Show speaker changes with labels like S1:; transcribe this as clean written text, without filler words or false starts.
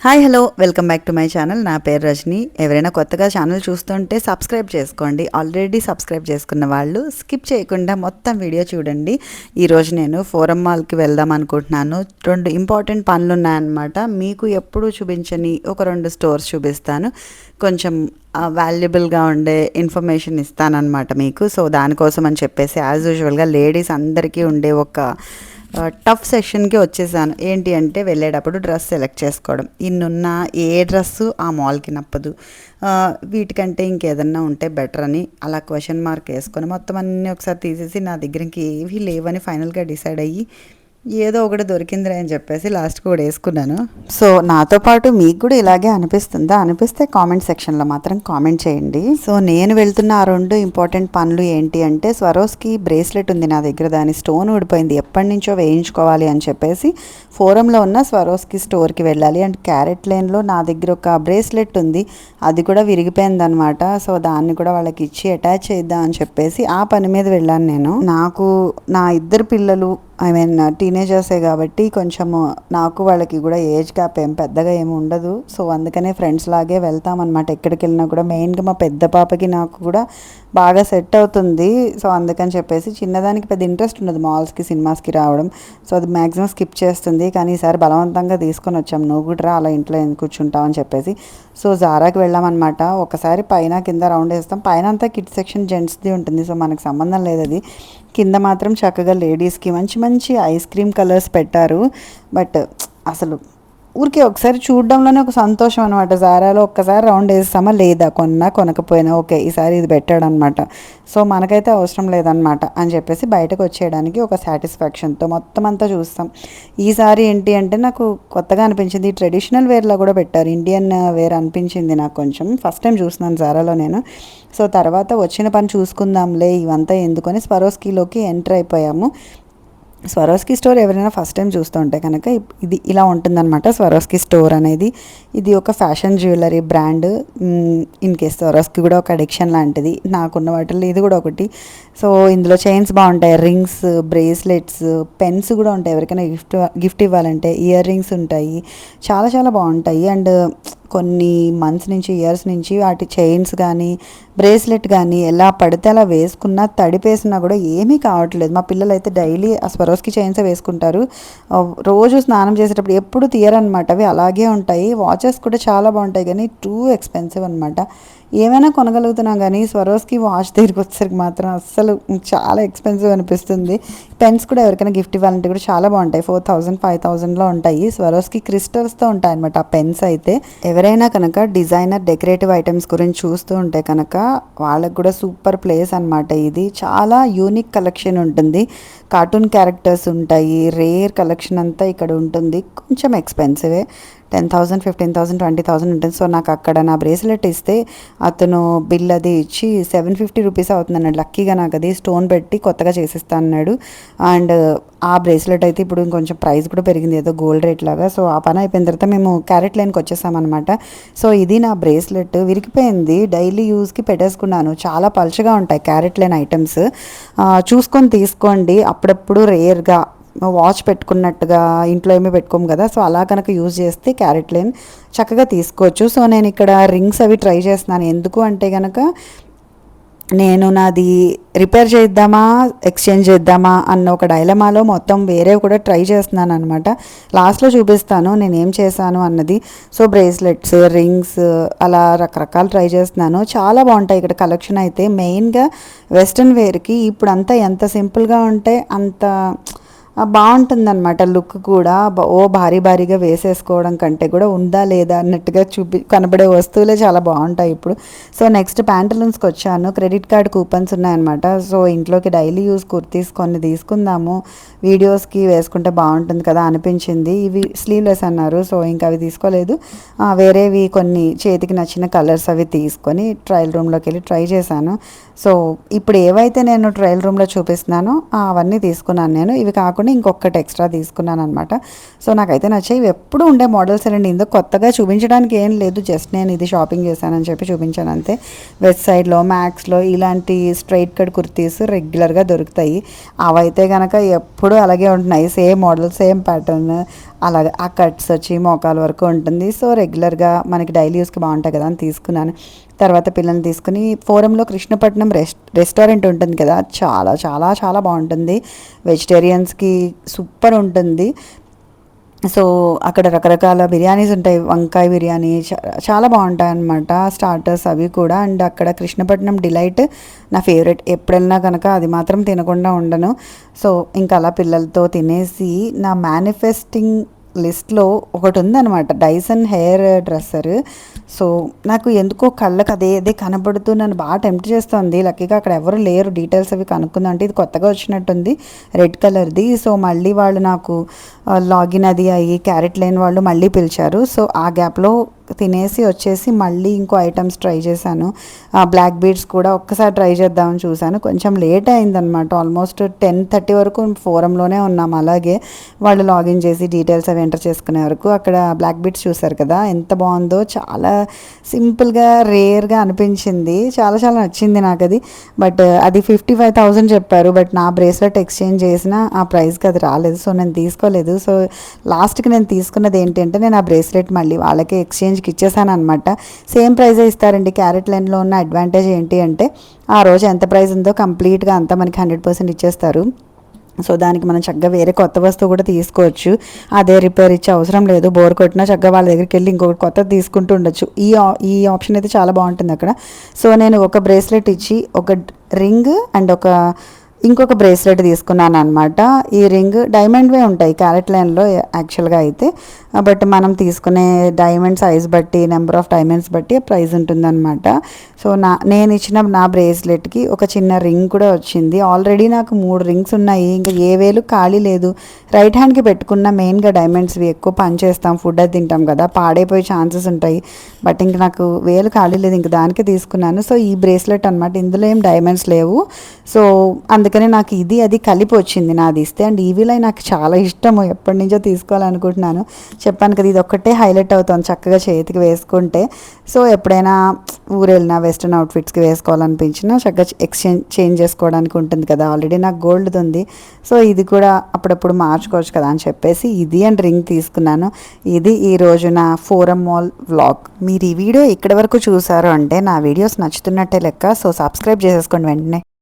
S1: Hi hello welcome back to my channel. నా పేరు రజని. ఎవరైనా కొత్తగా ఛానల్ చూస్తుంటే సబ్స్క్రైబ్ చేసుకోండి. ఆల్రెడీ సబ్స్క్రైబ్ చేసుకున్న వాళ్ళు స్కిప్ చేయకుండా మొత్తం వీడియో చూడండి. ఈరోజు నేను ఫోరం మాల్కి వెళ్దాం అనుకుంటున్నాను. 2 ఇంపార్టెంట్ పనులు ఉన్నాయన్నమాట. మీకు ఎప్పుడు చూపించని ఒక 2 స్టోర్స్ చూపిస్తాను. కొంచెం వాల్యుబుల్గా ఉండే ఇన్ఫర్మేషన్ ఇస్తానన్నమాట మీకు. సో దానికోసం అని చెప్పేసి యాజ్ యూజువల్గా లేడీస్ అందరికీ ఉండే ఒక టఫ్ సెక్షన్కి వచ్చేసాను. ఏంటి అంటే వెళ్ళేటప్పుడు డ్రెస్ సెలెక్ట్ చేసుకోవడం. ఇన్నున్న ఏ డ్రెస్సు ఆ మాల్కి నప్పదు, వీటికంటే ఇంకేదన్నా ఉంటే బెటర్ అని అలా క్వశ్చన్ మార్క్ వేసుకొని మొత్తం అన్నీ ఒకసారి తీసేసి నా దగ్గరికి ఏవీ లేవని ఫైనల్గా డిసైడ్ అయ్యి ఏదో ఒకటి దొరికిందిరే అని చెప్పేసి లాస్ట్కి కూడా వేసుకున్నాను. సో నాతో పాటు మీకు కూడా ఇలాగే అనిపిస్తుందా? అనిపిస్తే కామెంట్ సెక్షన్లో మాత్రం కామెంట్ చేయండి. సో నేను వెళ్తున్న ఆ 2 ఇంపార్టెంట్ పనులు ఏంటి అంటే, స్వరోస్కి బ్రేస్లెట్ ఉంది నా దగ్గర, దాని స్టోన్ ఊడిపోయింది, ఎప్పటి నుంచో వేయించుకోవాలి అని చెప్పేసి ఫోరంలో ఉన్న స్వరోస్కి స్టోర్కి వెళ్ళాలి. అండ్ క్యారెట్ లైన్లో నా దగ్గర ఒక బ్రేస్లెట్ ఉంది, అది కూడా విరిగిపోయిందనమాట. సో దాన్ని కూడా వాళ్ళకి ఇచ్చి అటాచ్ చేద్దాం అని చెప్పేసి ఆ పని మీద వెళ్ళాను నేను. నాకు నా 2 పిల్లలు టీనేజర్సే కాబట్టి కొంచెము నాకు వాళ్ళకి కూడా ఏజ్ గ్యాప్ ఏం పెద్దగా ఏమి ఉండదు. సో అందుకనే ఫ్రెండ్స్ లాగే వెళ్తామన్నమాట ఎక్కడికి వెళ్ళినా కూడా. మెయిన్గా మా పెద్ద పాపకి నాకు కూడా బాగా సెట్ అవుతుంది. సో అందుకని చెప్పేసి చిన్నదానికి పెద్ద ఇంట్రెస్ట్ ఉండదు మాల్స్కి సినిమాస్కి రావడం. సో అది మ్యాక్సిమం స్కిప్ చేస్తుంది. కానీ ఈసారి బలవంతంగా తీసుకొని వచ్చాం, నువ్వు కూడా అలా ఇంట్లో ఎందుకు కూర్చుంటావు అని చెప్పేసి. సో జారాకి వెళ్ళామన్నమాట. ఒకసారి పైన కింద రౌండ్ వేస్తాం. పైన అంతా కిడ్స్ సెక్షన్ జెంట్స్ది ఉంటుంది, సో మనకు సంబంధం లేదు అది. కింద మాత్రం చక్కగా లేడీస్కి మంచి మంచి ఐస్ క్రీమ్ కలర్స్ పెట్టారు. బట్ అసలు ఊరికే ఒకసారి చూడడంలోనే ఒక సంతోషం అనమాట. జారాలో ఒక్కసారి రౌండ్ వేస్తామా లేదా, కొనకపోయినా ఓకే ఈసారి ఇది పెట్టాడు అనమాట. సో మనకైతే అవసరం లేదనమాట అని చెప్పేసి బయటకు వచ్చేయడానికి ఒక సాటిస్ఫాక్షన్తో మొత్తం అంతా చూస్తాం. ఈసారి ఏంటి అంటే నాకు కొత్తగా అనిపించింది, ట్రెడిషనల్ వేర్లో కూడా పెట్టారు, ఇండియన్ వేర్ అనిపించింది నాకు కొంచెం. ఫస్ట్ టైం చూస్తున్నాను జారాలో నేను. సో తర్వాత వచ్చిన పని చూసుకుందాంలే ఇవంతా ఎందుకని స్వరోస్కీలోకి ఎంటర్ అయిపోయాము. స్వరోస్కి స్టోర్ ఎవరైనా ఫస్ట్ టైం చూస్తూ ఉంటే కనుక ఇది ఇలా ఉంటుందన్నమాట. స్వరోస్కి స్టోర్ అనేది ఇది ఒక fashion jewellery brand. In case Swarovski కూడా ఒక అడిక్షన్ లాంటిది, నాకున్న వాటిల్లో ఇది కూడా ఒకటి. సో ఇందులో చైన్స్ బాగుంటాయి, రింగ్స్, బ్రేస్లెట్స్, పెన్స్ కూడా ఉంటాయి ఎవరికైనా గిఫ్ట్ ఇవ్వాలంటే. ఇయర్ రింగ్స్ ఉంటాయి, చాలా చాలా బాగుంటాయి. అండ్ కొన్ని మంత్స్ నుంచి ఇయర్స్ నుంచి వాటి చైన్స్ కానీ బ్రేస్లెట్ కానీ ఎలా పడితే అలా వేసుకున్నా తడిపేసినా కూడా ఏమీ కావట్లేదు. మా పిల్లలు అయితే డైలీ ఆ స్వరోస్కి చైన్సే వేసుకుంటారు. రోజు స్నానం చేసేటప్పుడు ఎప్పుడు తీయరనమాట, అవి అలాగే ఉంటాయి. వాచెస్ కూడా చాలా బాగుంటాయి కానీ టూ ఎక్స్పెన్సివ్ అనమాట. ఏమైనా కొనగలుగుతున్నాం కానీ స్వరోస్కి వాచ్ దగ్గరికి వచ్చేసరికి మాత్రం అస్సలు చాలా ఎక్స్పెన్సివ్ అనిపిస్తుంది. పెన్స్ కూడా ఎవరికైనా గిఫ్ట్ ఇవ్వాలంటే కూడా చాలా బాగుంటాయి, 4000 5000లో ఉంటాయి. స్వరోస్కి క్రిస్టల్స్తో ఉంటాయి అనమాట ఆ పెన్స్ అయితే. ఎవరైనా కనుక డిజైనర్ డెకరేటివ్ ఐటమ్స్ గురించి చూస్తూ ఉంటే కనుక వాళ్ళకు కూడా సూపర్ ప్లేస్ అనమాట ఇది. చాలా యూనిక్ కలెక్షన్ ఉంటుంది, కార్టూన్ క్యారెక్టర్స్ ఉంటాయి, రేర్ కలెక్షన్ అంతా ఇక్కడ ఉంటుంది. కొంచెం ఎక్స్పెన్సివే, 10,000 15,000 20,000 ఉంటుంది. సో నాకు అక్కడ నా బ్రేస్లెట్ ఇస్తే అతను బిల్ అది ఇచ్చి 750 రూపీస్ అవుతుంది అన్నాడు. లక్కీగా నాకు అది స్టోన్ పెట్టి కొత్తగా చేసిస్తా అన్నాడు. అండ్ ఆ బ్రేస్లెట్ అయితే ఇప్పుడు ఇంకొంచెం ప్రైస్ కూడా పెరిగింది, ఏదో గోల్డ్ రేట్ లాగా. సో ఆ పని అయిపోయిన తర్వాత మేము క్యారెట్ లైన్కి వచ్చేసామన్నమాట. సో ఇది నా బ్రేస్లెట్ విరిగిపోయింది, డైలీ యూస్కి పెట్టేసుకున్నాను. చాలా పలుచగా ఉంటాయి క్యారెట్ లైన్ ఐటమ్స్, చూసుకొని తీసుకోండి. అప్పుడప్పుడు రేర్గా వాచ్ పెట్టుకున్నట్టుగా ఇంట్లో ఏమీ పెట్టుకోము కదా, సో అలా కనుక యూజ్ చేస్తే క్యారెట్ లైన్ చక్కగా తీసుకోవచ్చు. సో నేను ఇక్కడ రింగ్స్ అవి ట్రై చేస్తున్నాను. ఎందుకు అంటే కనుక నేను నాది రిపేర్ చేద్దామా ఎక్స్చేంజ్ చేద్దామా అన్న ఒక డైలమాలో మొత్తం వేరే కూడా ట్రై చేస్తున్నాను అనమాట. లాస్ట్లో చూపిస్తాను నేను ఏం చేశాను అన్నది. సో బ్రేస్లెట్స్, రింగ్స్ అలా రకరకాలు ట్రై చేస్తున్నాను. చాలా బాగుంటాయి ఇక్కడ కలెక్షన్ అయితే. మెయిన్గా వెస్ట్రన్ వేర్కి ఇప్పుడు అంతా ఎంత సింపుల్గా ఉంటే అంత బాగుంటుందన్నమాట. లుక్ కూడా భారీ భారీగా వేసేసుకోవడం కంటే కూడా ఉందా లేదా అన్నట్టుగా కనబడే వస్తువులే చాలా బాగుంటాయి ఇప్పుడు. సో నెక్స్ట్ ప్యాంటలూన్స్కి వచ్చాను. క్రెడిట్ కార్డ్ కూపన్స్ ఉన్నాయన్నమాట. సో ఇంట్లోకి డైలీ యూస్ కుర్తీస్ కొన్ని తీసుకుందాము, వీడియోస్కి వేసుకుంటే బాగుంటుంది కదా అనిపించింది. ఇవి స్లీవ్లెస్ అన్నారు, సో ఇంకా అవి తీసుకోలేదు. వేరేవి కొన్ని చేతికి నచ్చిన కలర్స్ అవి తీసుకొని ట్రయల్ రూమ్లోకి వెళ్ళి ట్రై చేశాను. సో ఇప్పుడు ఏవైతే నేను ట్రయల్ రూమ్లో చూపిస్తున్నానో అవన్నీ తీసుకున్నాను నేను. ఇవి కాకుండా ఇంకొకటి ఎక్స్ట్రా తీసుకున్నాను అనమాట. సో నాకైతే నచ్చాయి. ఇవి ఎప్పుడు ఉండే మోడల్స్ అండి, ఇందులో కొత్తగా చూపించడానికి ఏం లేదు, జస్ట్ నేను ఇది షాపింగ్ చేశానని చెప్పి చూపించాను అంతే. వెస్ట్ సైడ్లో మ్యాక్స్లో ఇలాంటి స్ట్రైట్ కట్ కుర్తీస్ రెగ్యులర్గా దొరుకుతాయి. అవైతే కనుక ఎప్పుడు అలాగే ఉంటున్నాయి, సేమ్ మోడల్ సేమ్ ప్యాటర్న్. అలాగే ఆ కట్స్ వచ్చి మోకాల వరకు ఉంటుంది. సో రెగ్యులర్గా మనకి డైలీ యూస్కి బాగుంటాయి కదా అని తీసుకున్నాను. తర్వాత పిల్లల్ని తీసుకుని ఫోరంలో కృష్ణపట్నం రెస్టారెంట్ ఉంటుంది కదా, చాలా చాలా చాలా బాగుంటుంది. వెజిటేరియన్స్కి సూపర్ ఉంటుంది. సో అక్కడ రకరకాల బిర్యానీస్ ఉంటాయి, వంకాయ బిర్యానీ చాలా బాగుంటాయి అన్నమాట, స్టార్టర్స్ అవి కూడా. అండ్ అక్కడ కృష్ణపట్నం డిలైట్ నా ఫేవరెట్, ఎప్పుడెళ్ళినా కనుక అది మాత్రం తినకుండా ఉండను. సో ఇంకా అలా పిల్లలతో తినేసి నా మేనిఫెస్టింగ్ లిస్ట్లో ఒకటి ఉందన్నమాట, డైసన్ హెయిర్ డ్రెస్సర్. సో నాకు ఎందుకో కళ్ళకి అదే కనబడుతూ నన్ను బాగా టెంప్ట్ చేస్తుంది. లక్కీగా అక్కడ ఎవరు లేరు, డీటెయిల్స్ అవి కనుక్కుందాం అంటే ఇది కొత్తగా వచ్చినట్టుంది, రెడ్ కలర్ది. సో మళ్ళీ వాళ్ళు నాకు లాగిన్ అది అయ్యి క్యారెట్ లేని వాళ్ళు మళ్ళీ పిలిచారు. సో ఆ గ్యాప్లో తినేసి వచ్చేసి మళ్ళీ ఇంకో ఐటమ్స్ ట్రై చేశాను. బ్లాక్ బీడ్స్ కూడా ఒక్కసారి ట్రై చేద్దామని చూశాను. కొంచెం లేట్ అయిందనమాట, ఆల్మోస్ట్ 10:30 వరకు ఫోరంలోనే ఉన్నాం. అలాగే వాళ్ళు లాగిన్ చేసి డీటెయిల్స్ అవి ఎంటర్ చేసుకునే వరకు. అక్కడ బ్లాక్ బీడ్స్ చూసారు కదా ఎంత బాగుందో, చాలా సింపుల్గా రేర్గా అనిపించింది, చాలా చాలా నచ్చింది నాకు అది. బట్ అది 55,000 చెప్పారు. బట్ నా బ్రేస్లెట్ ఎక్స్చేంజ్ చేసిన ఆ ప్రైస్కి అది రాలేదు, సో నేను తీసుకోలేదు. సో లాస్ట్కి నేను తీసుకున్నది ఏంటంటే, నేను ఆ బ్రేస్లెట్ మళ్ళీ వాళ్ళకి ఎక్స్చేంజ్కి ఇచ్చేసాను అనమాట. సేమ్ ప్రైజే ఇస్తారండి. క్యారెట్ లైన్లో ఉన్న అడ్వాంటేజ్ ఏంటి అంటే, ఆ రోజు ఎంత ప్రైస్ ఉందో కంప్లీట్గా అంతా మనకి 100% ఇచ్చేస్తారు. సో దానికి మనం చక్కగా వేరే కొత్త వస్తువు కూడా తీసుకోవచ్చు, అదే రిపేర్ ఇచ్చే అవసరం లేదు. బోర్ కొట్టినా చక్కగా వాళ్ళ దగ్గరికి వెళ్ళి ఇంకొకటి కొత్తది తీసుకుంటూ ఉండొచ్చు. ఈ ఆప్షన్ అయితే చాలా బాగుంటుంది అక్కడ. సో నేను ఒక బ్రేస్లెట్ ఇచ్చి ఒక రింగ్ అండ్ ఇంకొక బ్రేస్లెట్ తీసుకున్నాను అనమాట. ఈ రింగ్ డైమండ్వే ఉంటాయి క్యారెట్ లైన్లో యాక్చువల్గా అయితే, బట్ మనం తీసుకునే డైమండ్ సైజ్ బట్టి, నెంబర్ ఆఫ్ డైమండ్స్ బట్టి ప్రైస్ ఉంటుందన్నమాట. సో నేను ఇచ్చిన నా బ్రేస్లెట్కి ఒక చిన్న రింగ్ కూడా వచ్చింది. ఆల్రెడీ నాకు 3 రింగ్స్ ఉన్నాయి, ఇంకా ఏ వేలు ఖాళీ లేదు. రైట్ హ్యాండ్కి పెట్టుకున్న మెయిన్గా డైమండ్స్వి ఎక్కువ పని చేస్తాం, ఫుడ్ అది తింటాం కదా, పాడైపోయే ఛాన్సెస్ ఉంటాయి. బట్ ఇంక నాకు వేలు ఖాళీ లేదు, ఇంక దానికే తీసుకున్నాను. సో ఈ బ్రేస్లెట్ అనమాట, ఇందులో ఏం డైమండ్స్ లేవు. సో అందుకని నాకు ఇది అది కలిపి వచ్చింది నాది ఇస్తే. అండ్ ఈవీలై నాకు చాలా ఇష్టము, ఎప్పటి నుంచో తీసుకోవాలనుకుంటున్నాను. చెప్పాను కదా, ఇది ఒక్కటే హైలైట్ అవుతుంది చక్కగా చేతికి వేసుకుంటే. సో ఎప్పుడైనా ఊరు వెళ్ళినా వెస్ట్రన్ అవుట్ఫిట్స్కి వేసుకోవాలనిపించినా చక్కగా చేంజ్ చేసుకోవడానికి ఉంటుంది కదా, ఆల్రెడీ నాకు గోల్డ్ది ఉంది. సో ఇది కూడా అప్పుడప్పుడు మార్చుకోవచ్చు కదా అని చెప్పేసి ఇది అండ్ రింగ్ తీసుకున్నాను. ఇది ఈరోజు నా ఫోరం మాల్ వ్లాగ్. మీరు ఈ వీడియో ఇక్కడి వరకు చూసారు అంటే నా వీడియోస్ నచ్చుతున్నట్టే లెక్క. సో సబ్స్క్రైబ్ చేసేసుకోండి వెంటనే.